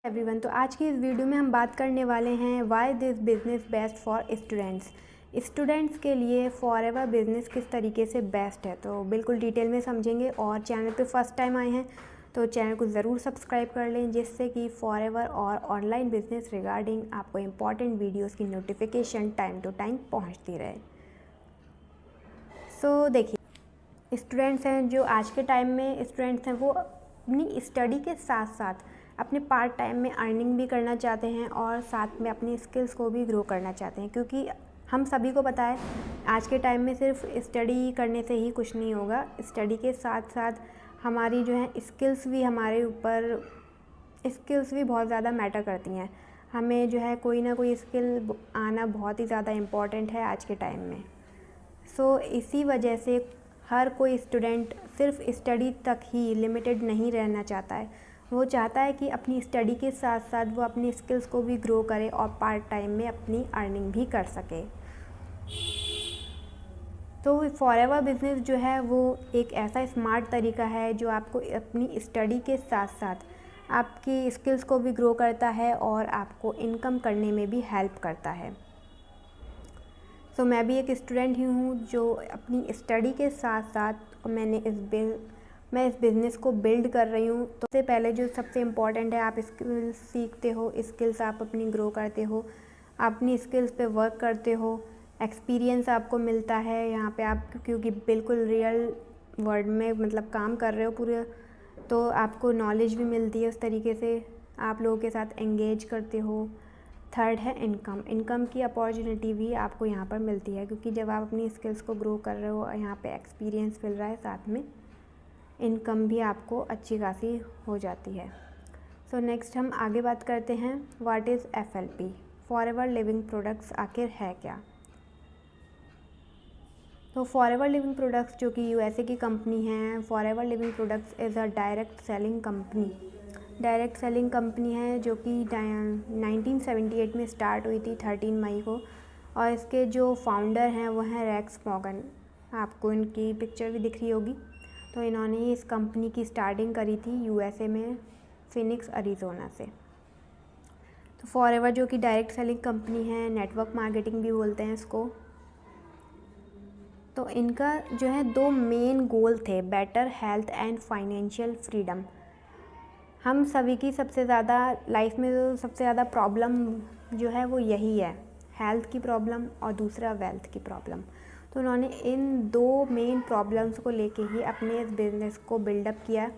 Everyone, तो आज की इस वीडियो में हम बात करने वाले हैं why this business best for students. Students के लिए फॉरएवर बिज़नेस किस तरीके से बेस्ट है, तो बिल्कुल डिटेल में समझेंगे। और चैनल पे फर्स्ट टाइम आए हैं तो चैनल को ज़रूर सब्सक्राइब कर लें, जिससे कि फॉरएवर और ऑनलाइन बिजनेस रिगार्डिंग आपको इम्पॉर्टेंट वीडियोस की नोटिफिकेशन टाइम टू टाइम पहुँचती रहे। सो देखिए, स्टूडेंट्स हैं जो आज के टाइम में स्टूडेंट्स हैं, वो अपनी स्टडी के साथ साथ अपने पार्ट टाइम में अर्निंग भी करना चाहते हैं और साथ में अपनी स्किल्स को भी ग्रो करना चाहते हैं। क्योंकि हम सभी को पता है आज के टाइम में सिर्फ स्टडी करने से ही कुछ नहीं होगा, स्टडी के साथ साथ हमारी जो है स्किल्स भी बहुत ज़्यादा मैटर करती हैं। हमें जो है कोई ना कोई स्किल आना बहुत ही ज़्यादा इम्पॉर्टेंट है आज के टाइम में। सो इसी वजह से हर कोई स्टूडेंट सिर्फ स्टडी तक ही लिमिटेड नहीं रहना चाहता है। वो चाहता है कि अपनी स्टडी के साथ साथ वो अपनी स्किल्स को भी ग्रो करे और पार्ट टाइम में अपनी अर्निंग भी कर सके। तो फॉरएवर बिजनेस जो है वो एक ऐसा स्मार्ट तरीका है जो आपको अपनी स्टडी के साथ साथ आपकी स्किल्स को भी ग्रो करता है और आपको इनकम करने में भी हेल्प करता है। तो मैं भी एक स्टूडेंट ही हूँ जो अपनी स्टडी के साथ साथ मैं इस बिज़नेस को बिल्ड कर रही हूँ। तो सबसे पहले जो सबसे इम्पॉर्टेंट है, आप स्किल्स सीखते हो, स्किल्स आप अपनी ग्रो करते हो, अपनी स्किल्स पे वर्क करते हो, एक्सपीरियंस आपको मिलता है यहाँ पे आप, क्योंकि बिल्कुल रियल वर्ल्ड में मतलब काम कर रहे हो पूरे, तो आपको नॉलेज भी मिलती है। उस तरीके से आप लोगों के साथ एंगेज करते हो। थर्ड है इनकम की अपॉर्चुनिटी भी आपको यहाँ पर मिलती है, क्योंकि जब आप अपनी स्किल्स को ग्रो कर रहे हो, यहाँ पे एक्सपीरियंस मिल रहा है, साथ में इनकम भी आपको अच्छी खासी हो जाती है। सो नेक्स्ट हम आगे बात करते हैं, what is FLP, forever living products आखिर है क्या। तो फॉरएवर लिविंग प्रोडक्ट्स जो कि USA की कंपनी है, forever living products is a direct selling company है जो कि 1978 में स्टार्ट हुई थी 13 मई को। और इसके जो फाउंडर हैं वो हैं रेक्स मॉर्गन, आपको इनकी पिक्चर भी दिख रही होगी। तो इन्होंने ही इस कंपनी की स्टार्टिंग करी थी USA में, फिनिक्स अरीज़ोना से। तो फॉरएवर जो कि डायरेक्ट सेलिंग कंपनी है, नेटवर्क मार्केटिंग भी बोलते हैं इसको। तो इनका जो है 2 मेन गोल थे, better health and financial freedom. हम सभी की सबसे ज़्यादा लाइफ में जो सबसे ज़्यादा प्रॉब्लम जो है वो यही है, हेल्थ की प्रॉब्लम और दूसरा वेल्थ की प्रॉब्लम। तो उन्होंने इन 2 मेन प्रॉब्लम्स को लेके ही अपने इस बिज़नेस को बिल्डअप किया।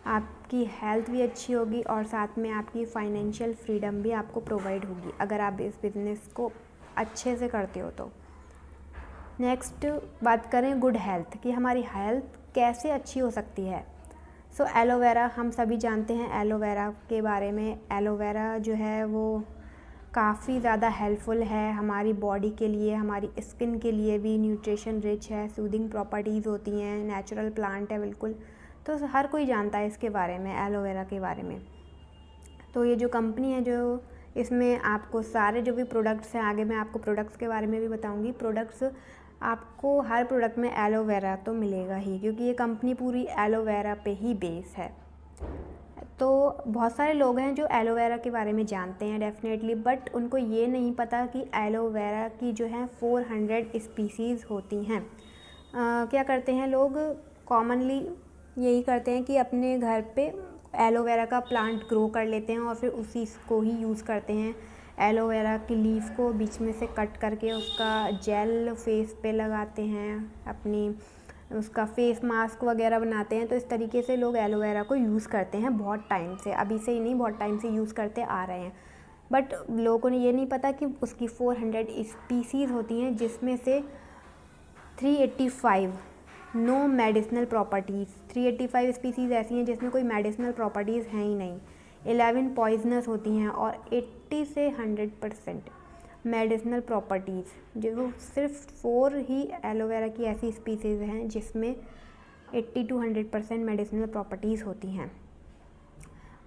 आपकी हेल्थ भी अच्छी होगी और साथ में आपकी फाइनेंशियल फ्रीडम भी आपको प्रोवाइड होगी अगर आप इस बिज़नेस को अच्छे से करते हो तो। नेक्स्ट बात करें गुड हेल्थ, कि हमारी हेल्थ कैसे अच्छी हो सकती है। सो एलोवेरा, हम सभी जानते हैं एलोवेरा के बारे में। एलोवेरा जो है वो काफ़ी ज़्यादा हेल्पफुल है हमारी बॉडी के लिए, हमारी स्किन के लिए भी न्यूट्रिशन रिच है, सूदिंग प्रॉपर्टीज़ होती हैं, नेचुरल प्लांट है बिल्कुल। तो हर कोई जानता है इसके बारे में, एलोवेरा के बारे में। तो ये जो कंपनी है, जो इसमें आपको सारे जो भी प्रोडक्ट्स हैं, आगे मैं आपको प्रोडक्ट्स के बारे में भी बताऊंगी। प्रोडक्ट्स आपको हर प्रोडक्ट में एलोवेरा तो मिलेगा ही, क्योंकि ये कंपनी पूरी एलोवेरा पे ही बेस है। तो बहुत सारे लोग हैं जो एलोवेरा के बारे में जानते हैं डेफिनेटली, बट उनको ये नहीं पता कि एलोवेरा की जो है 400 स्पीसीज़ होती हैं। क्या करते हैं लोग, कॉमनली यही करते हैं कि अपने घर पे एलोवेरा का प्लांट ग्रो कर लेते हैं और फिर उसी को ही यूज़ करते हैं। एलोवेरा की लीफ को बीच में से कट करके उसका जेल फेस पे लगाते हैं, अपनी उसका फेस मास्क वगैरह बनाते हैं। तो इस तरीके से लोग एलोवेरा को यूज़ करते हैं बहुत टाइम से, अभी से ही नहीं, बहुत टाइम से यूज़ करते आ रहे हैं। बट लोगों को ये नहीं पता कि उसकी 400 स्पीसीज़ होती हैं, जिसमें से 385 नो मेडिसिनल प्रॉपर्टीज़, 385 स्पीसीज़ ऐसी हैं जिसमें कोई मेडिसिनल प्रॉपर्टीज़ हैं ही नहीं। 11 पॉइजनस होती हैं और 80 से 100% मेडिसिनल प्रॉपर्टीज़, जो सिर्फ 4 ही एलोवेरा की ऐसी स्पीसीज़ हैं जिसमें 80 to 100% मेडिसिनल प्रॉपर्टीज़ होती हैं।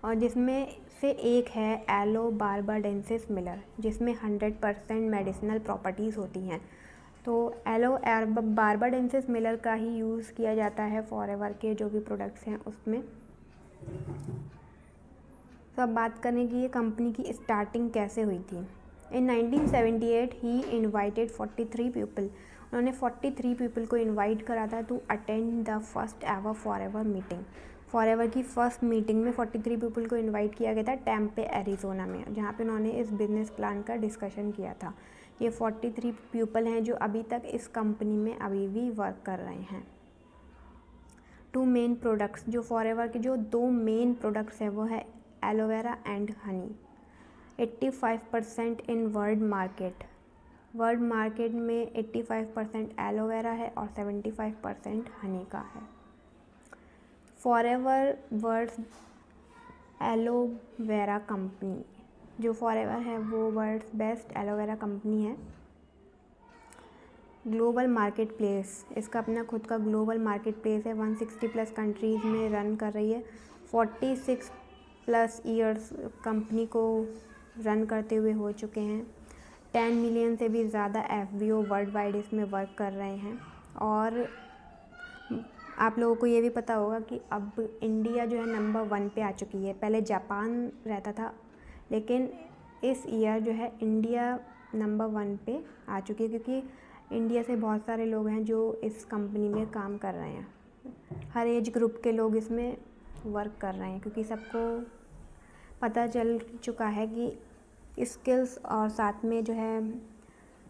और जिसमें से एक है एलो बार्बाडेंसिस मिलर, जिसमें 100% मेडिसिनल प्रॉपर्टीज़ होती हैं। तो एलो बार्बाडेंसिस मिलर का ही यूज़ किया जाता है फॉरएवर के जो भी प्रोडक्ट्स हैं उसमें। तो अब बात करें कि ये कंपनी की स्टार्टिंग कैसे हुई थी। इन 1978 ही इनवाइटेड 43 पीपल, उन्होंने 43 पीपल को इनवाइट करा था to attend the first ever Forever meeting. Forever की फर्स्ट मीटिंग में 43 पीपल को इनवाइट किया गया था टेम्पे एरिज़ोना में, जहाँ पे उन्होंने इस बिज़नेस प्लान का डिस्कशन किया था। ये 43 पीपल हैं जो अभी तक इस कंपनी में अभी भी वर्क कर रहे हैं। 2 मेन प्रोडक्ट्स, जो फॉरएवर के जो 2 मेन प्रोडक्ट्स हैं वो है aloe vera and honey. 85% in world market में 85% एलोवेरा है और 75% हनी का है। फॉरएवर वर्ल्ड्स एलोवेरा कंपनी, जो फॉरएवर है वो वर्ल्ड्स बेस्ट एलोवेरा कंपनी है। ग्लोबल मार्केट प्लेस, इसका अपना खुद का ग्लोबल मार्केट प्लेस है, 160+ कंट्रीज़ में रन कर रही है। 46+ ईयर्स कंपनी को रन करते हुए हो चुके हैं। 10 मिलियन से भी ज़्यादा FBO वर्ल्ड वाइड इसमें वर्क कर रहे हैं। और आप लोगों को ये भी पता होगा कि अब इंडिया जो है नंबर 1 पे आ चुकी है। पहले जापान रहता था, लेकिन इस ईयर जो है इंडिया नंबर 1 पे आ चुकी है, क्योंकि इंडिया से बहुत सारे लोग हैं जो इस कंपनी में काम कर रहे हैं। हर एज ग्रुप के लोग इसमें वर्क कर रहे हैं, क्योंकि सबको पता चल चुका है कि स्किल्स और साथ में जो है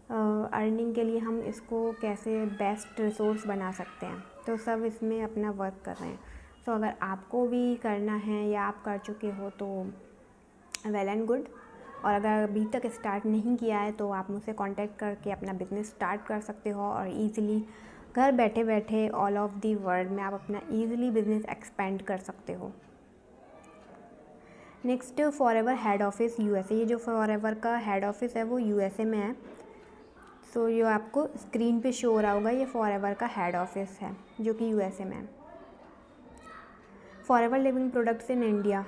अर्निंग के लिए हम इसको कैसे बेस्ट रिसोर्स बना सकते हैं, तो सब इसमें अपना वर्क कर रहे हैं। तो अगर आपको भी करना है या आप कर चुके हो तो वेल एंड गुड, और अगर अभी तक स्टार्ट नहीं किया है तो आप मुझसे कांटेक्ट करके अपना बिज़नेस स्टार्ट कर सकते हो और ईज़िली घर बैठे बैठे ऑल ऑफ दी वर्ल्ड में आप अपना ईज़िली बिज़नेस एक्सपेंड कर सकते हो। Next, forever head office USA। ये जो फॉरएवर का हेड ऑफिस है वो USA में है। सो जो आपको स्क्रीन पे शो हो रहा होगा ये फॉरएवर का हेड ऑफिस है जो कि USA में है। Forever living products in India,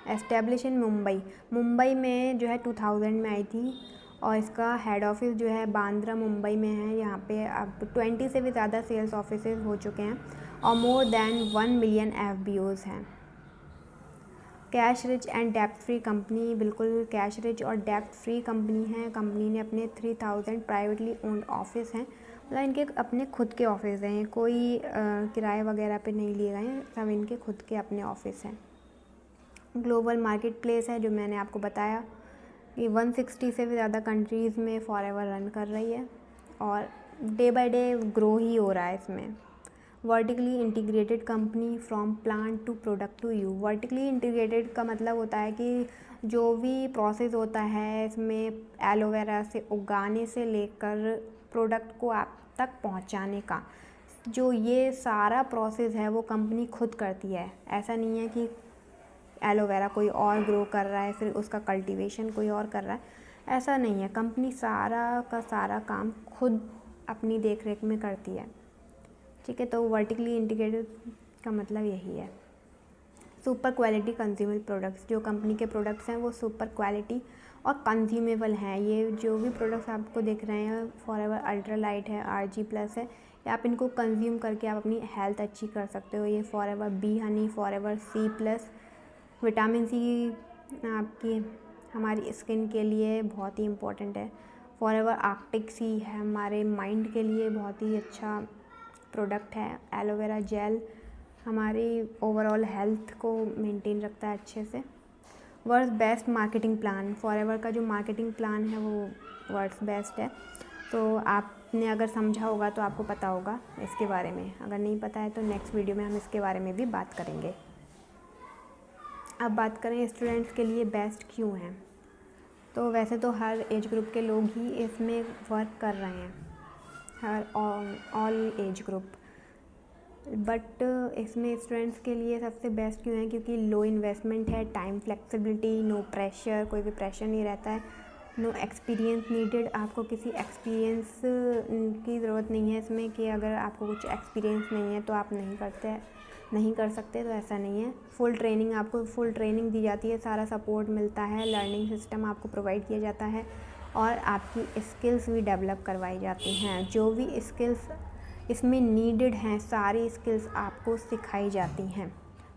establish in Mumbai में जो है 2000 में आई थी, और इसका हेड ऑफिस जो है बांद्रा मुंबई में है। यहाँ पे अब 20 से भी ज़्यादा सेल्स ऑफिसेज हो चुके हैं और मोर देन 1 मिलियन FBOs हैं। Cash rich and depth free company, बिल्कुल कैश रिच और डेप्थ फ्री कंपनी है। कंपनी ने अपने 3000 प्राइवेटली ओन्ड ऑफिस हैं, मतलब इनके अपने खुद के ऑफिस हैं, कोई किराए वगैरह पे नहीं लिए गए हैं, सब इनके खुद के अपने ऑफिस हैं। ग्लोबल मार्केट प्लेस है, जो मैंने आपको बताया कि 160 से भी ज़्यादा कंट्रीज़ में फॉरएवर रन कर रही है और डे बाय डे ग्रो ही हो रहा है इसमें। Vertically integrated company, from plant to product to you. Vertically integrated का मतलब होता है कि जो भी प्रोसेस होता है इसमें एलोवेरा से उगाने से लेकर प्रोडक्ट को आप तक पहुंचाने का, जो ये सारा प्रोसेस है वो कंपनी खुद करती है। ऐसा नहीं है कि एलोवेरा कोई और ग्रो कर रहा है फिर उसका कल्टीवेशन कोई और कर रहा है, ऐसा नहीं है। कंपनी सारा का सारा काम खुद अपनी देख रेख में करती है, ठीक है। तो वर्टिकली इंटीग्रेटेड का मतलब यही है। सुपर क्वालिटी कंज्यूमेबल प्रोडक्ट्स, जो कंपनी के प्रोडक्ट्स हैं वो सुपर क्वालिटी और कंज्यूमेबल हैं। ये जो भी प्रोडक्ट्स आपको दिख रहे हैं, फॉरएवर अल्ट्रा लाइट है, RG+ है, या आप इनको कंज्यूम करके आप अपनी हेल्थ अच्छी कर सकते हो। ये forever B Honey, forever C+, vitamin C आपकी हमारी स्किन के लिए बहुत ही इम्पोर्टेंट है। फॉरएवर आर्कटिक सी है, हमारे माइंड के लिए बहुत ही अच्छा प्रोडक्ट है। एलोवेरा जेल हमारी ओवरऑल हेल्थ को मेंटेन रखता है अच्छे से। World's best marketing plan, Forever का जो मार्केटिंग प्लान है वो वर्ल्ड्स बेस्ट है। तो आपने अगर समझा होगा तो आपको पता होगा इसके बारे में, अगर नहीं पता है तो नेक्स्ट वीडियो में हम इसके बारे में भी बात करेंगे। अब बात करें स्टूडेंट्स के लिए बेस्ट क्यों है, तो वैसे तो हर एज ग्रुप के लोग ही इसमें वर्क कर रहे हैं, हर ऑल एज ग्रुप, बट इसमें स्टूडेंट्स के लिए सबसे बेस्ट क्यों है, क्योंकि लो इन्वेस्टमेंट है, टाइम फ्लेक्सिबिलिटी, नो प्रेशर, कोई भी प्रेशर नहीं रहता है, नो एक्सपीरियंस नीडेड, आपको किसी एक्सपीरियंस की ज़रूरत नहीं है इसमें कि अगर आपको कुछ एक्सपीरियंस नहीं है तो आप नहीं कर सकते, तो ऐसा नहीं है। फुल ट्रेनिंग, आपको फुल ट्रेनिंग दी जाती है, सारा सपोर्ट मिलता है, लर्निंग सिस्टम आपको प्रोवाइड किया जाता है और आपकी स्किल्स भी डेवलप करवाई जाती हैं। जो भी स्किल्स इसमें नीडेड हैं सारी स्किल्स आपको सिखाई जाती हैं।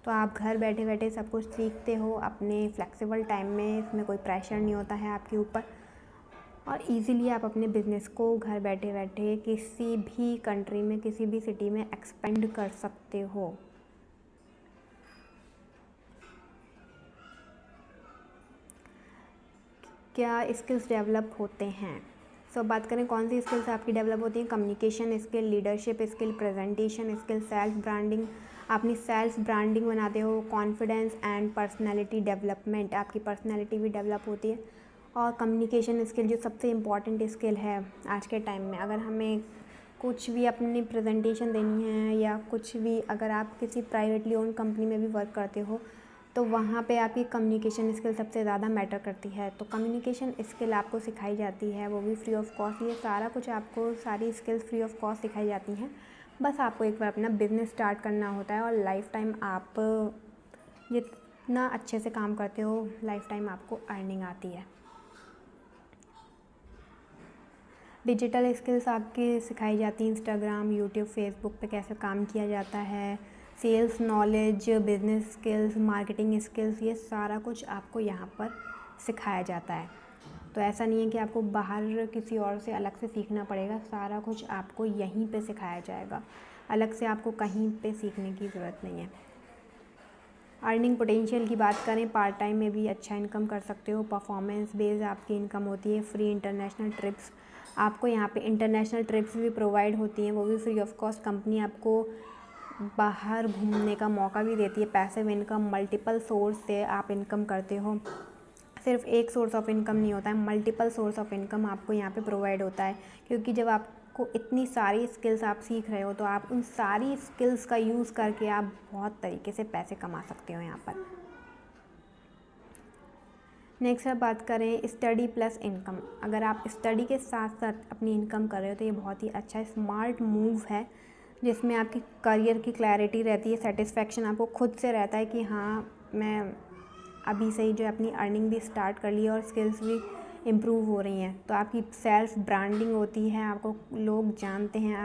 तो आप घर बैठे बैठे सब कुछ सीखते हो अपने फ्लेक्सिबल टाइम में, इसमें कोई प्रेशर नहीं होता है आपके ऊपर, और इजीली आप अपने बिज़नेस को घर बैठे बैठे किसी भी कंट्री में, किसी भी सिटी में एक्सपेंड कर सकते हो। क्या स्किल्स डेवलप होते हैं? सो बात करें कौन सी स्किल्स आपकी डेवलप होती हैं। Communication skill, leadership skill, presentation skill, self branding, अपनी सेल्फ ब्रांडिंग बनाते हो, कॉन्फिडेंस एंड पर्सनैलिटी डेवलपमेंट, आपकी पर्सनैलिटी भी डेवलप होती है। और कम्युनिकेशन स्किल जो सबसे इम्पॉर्टेंट स्किल है आज के टाइम में, अगर हमें कुछ भी अपनी प्रेजेंटेशन देनी है या कुछ भी, अगर आप किसी प्राइवेटली ओन कंपनी में भी वर्क करते हो तो वहाँ पे आपकी कम्युनिकेशन स्किल सबसे ज़्यादा मैटर करती है। तो कम्युनिकेशन स्किल आपको सिखाई जाती है, वो भी फ्री ऑफ कॉस्ट। ये सारा कुछ आपको, सारी स्किल्स फ्री ऑफ कॉस्ट सिखाई जाती हैं। बस आपको एक बार अपना बिज़नेस स्टार्ट करना होता है और लाइफ टाइम आप जितना अच्छे से काम करते हो, लाइफ टाइम आपको अर्निंग आती है। डिजिटल स्किल्स आपकी सिखाई जाती हैं, इंस्टाग्राम, यूट्यूब, फेसबुक पे कैसे काम किया जाता है, sales knowledge, business skills, marketing skills, ये सारा कुछ आपको यहाँ पर सिखाया जाता है। तो ऐसा नहीं है कि आपको बाहर किसी और से अलग से सीखना पड़ेगा, सारा कुछ आपको यहीं पे सिखाया जाएगा, अलग से आपको कहीं पे सीखने की ज़रूरत नहीं है। अर्निंग पोटेंशियल की बात करें, पार्ट टाइम में भी अच्छा इनकम कर सकते हो, परफॉर्मेंस बेस्ड आपकी इनकम होती है, फ्री इंटरनेशनल ट्रिप्स, आपको यहाँ पे इंटरनेशनल ट्रिप्स भी प्रोवाइड होती हैं, वो भी फ्री ऑफ कॉस्ट। कंपनी आपको बाहर घूमने का मौका भी देती है। पैसिव इनकम, मल्टीपल सोर्स से आप इनकम करते हो, सिर्फ एक सोर्स ऑफ इनकम नहीं होता है, मल्टीपल सोर्स ऑफ इनकम आपको यहाँ पे प्रोवाइड होता है। क्योंकि जब आपको इतनी सारी स्किल्स आप सीख रहे हो तो आप उन सारी स्किल्स का यूज़ करके आप बहुत तरीके से पैसे कमा सकते हो यहाँ पर। नेक्स्ट अब बात करें स्टडी प्लस इनकम। अगर आप स्टडी के साथ साथ अपनी इनकम कर रहे हो तो ये बहुत ही अच्छा स्मार्ट मूव है, जिसमें आपकी करियर की क्लैरिटी रहती है, सेटिस्फेक्शन आपको खुद से रहता है कि हाँ मैं अभी से ही जो अपनी अर्निंग भी स्टार्ट कर ली है और स्किल्स भी इम्प्रूव हो रही हैं। तो आपकी सेल्फ ब्रांडिंग होती है, आपको लोग जानते हैं,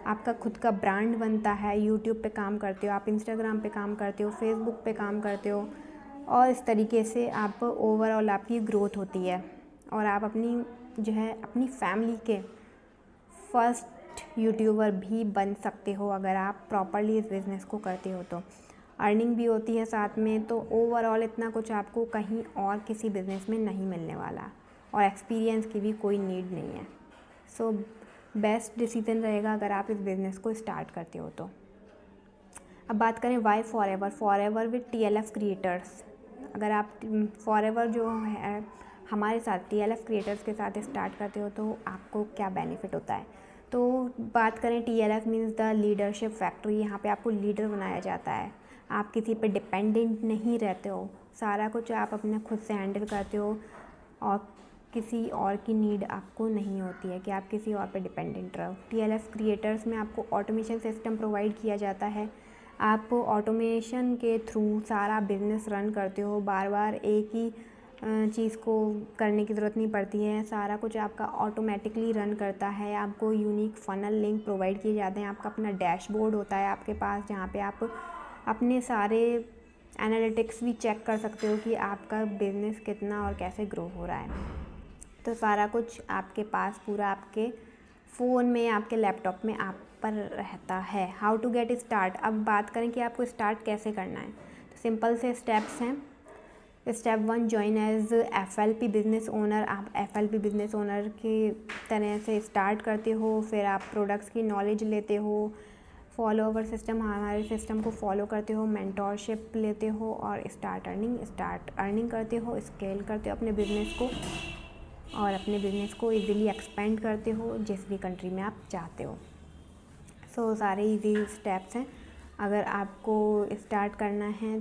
आपका खुद का ब्रांड बनता है। यूट्यूब पे काम करते हो आप, इंस्टाग्राम पे काम करते हो, फेसबुक पे काम करते हो, और इस तरीके से आप ओवरऑल आपकी ग्रोथ होती है और आप अपनी जो है अपनी फैमिली के फर्स्ट यूट्यूबर भी बन सकते हो अगर आप प्रॉपरली इस बिज़नेस को करते हो। तो अर्निंग भी होती है साथ में, तो ओवरऑल इतना कुछ आपको कहीं और किसी बिज़नेस में नहीं मिलने वाला, और एक्सपीरियंस की भी कोई नीड नहीं है। सो बेस्ट डिसीजन रहेगा अगर आप इस बिज़नेस को स्टार्ट करते हो तो। अब बात करें why Forever. Forever with TLF creators. अगर आप फॉरएवर जो है हमारे साथ TLF क्रिएटर्स के साथ स्टार्ट करते हो तो आपको क्या बेनिफिट होता है। तो बात करें, TLF means the leadership factory. यहाँ पे आपको लीडर बनाया जाता है, आप किसी पे डिपेंडेंट नहीं रहते हो, सारा कुछ आप अपने खुद से हैंडल करते हो और किसी और की नीड आपको नहीं होती है कि आप किसी और पे डिपेंडेंट रहो। TLF क्रिएटर्स में आपको ऑटोमेशन सिस्टम प्रोवाइड किया जाता है, आप ऑटोमेशन के थ्रू सारा बिजनेस रन करते हो, बार बार एक ही चीज़ को करने की ज़रूरत नहीं पड़ती है, सारा कुछ आपका ऑटोमेटिकली रन करता है। आपको यूनिक फनल लिंक प्रोवाइड किए जाते हैं, आपका अपना डैशबोर्ड होता है आपके पास, जहाँ पे आप अपने सारे एनालिटिक्स भी चेक कर सकते हो कि आपका बिज़नेस कितना और कैसे ग्रो हो रहा है। तो सारा कुछ आपके पास पूरा आपके फ़ोन में, आपके लैपटॉप में आप पर रहता है। How to get start. अब बात करें कि आपको स्टार्ट कैसे करना है, तो सिंपल से स्टेप्स हैं। Step 1, join as FLP business owner. आप FLP बिज़नेस ओनर की तरह से स्टार्ट करते हो, फिर आप प्रोडक्ट्स की नॉलेज लेते हो, फॉलोअवर सिस्टम, हमारे सिस्टम को फॉलो करते हो, मेंटोरशिप लेते हो और स्टार्ट अर्निंग करते हो, स्केल करते हो अपने बिज़नेस को और अपने बिज़नेस को इजीली एक्सपेंड करते हो जिस भी कंट्री में आप चाहते हो। सो सारे इजी स्टेप्स हैं, अगर आपको स्टार्ट करना है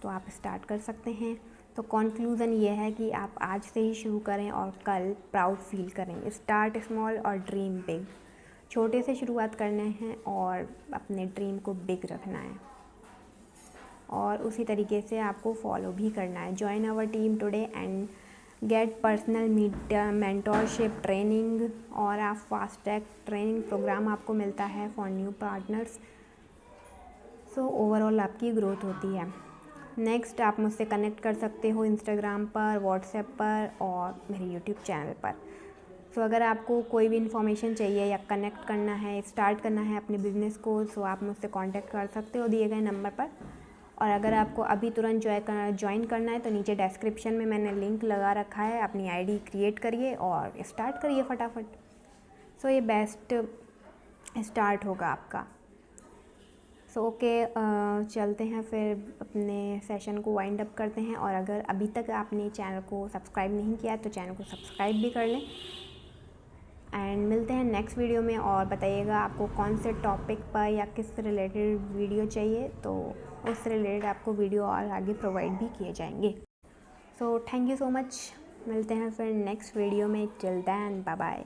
तो आप स्टार्ट कर सकते हैं। तो कंक्लूज़न ये है कि आप आज से ही शुरू करें और कल प्राउड फील करें। स्टार्ट स्मॉल और ड्रीम बिग। छोटे से शुरुआत करना है और अपने ड्रीम को बिग रखना है और उसी तरीके से आपको फॉलो भी करना है। Join our team today and get personal mentorship training, और आप फास्ट ट्रैक ट्रेनिंग प्रोग्राम आपको मिलता है for new partners. So overall आपकी ग्रोथ होती है। नेक्स्ट, आप मुझसे कनेक्ट कर सकते हो इंस्टाग्राम पर, व्हाट्सएप पर और मेरे यूट्यूब चैनल पर। सो अगर आपको कोई भी इन्फॉर्मेशन चाहिए या कनेक्ट करना है, स्टार्ट करना है अपने बिज़नेस को, सो आप मुझसे कांटेक्ट कर सकते हो दिए गए नंबर पर। और अगर आपको अभी तुरंत ज्वाइन करना है तो नीचे डिस्क्रिप्शन में मैंने लिंक लगा रखा है, अपनी आईडी क्रिएट करिए और स्टार्ट करिए फटाफट। सो ये बेस्ट स्टार्ट होगा आपका। सो ओके, चलते हैं फिर अपने सेशन को वाइंड अप करते हैं। और अगर अभी तक आपने चैनल को सब्सक्राइब नहीं किया तो चैनल को सब्सक्राइब भी कर लें। एंड मिलते हैं नेक्स्ट वीडियो में। और बताइएगा आपको कौन से टॉपिक पर या किस रिलेटेड वीडियो चाहिए, तो उस रिलेटेड आपको वीडियो और आगे प्रोवाइड भी किए जाएंगे। So thank you so much. मिलते हैं फिर नेक्स्ट वीडियो में। Till then bye bye.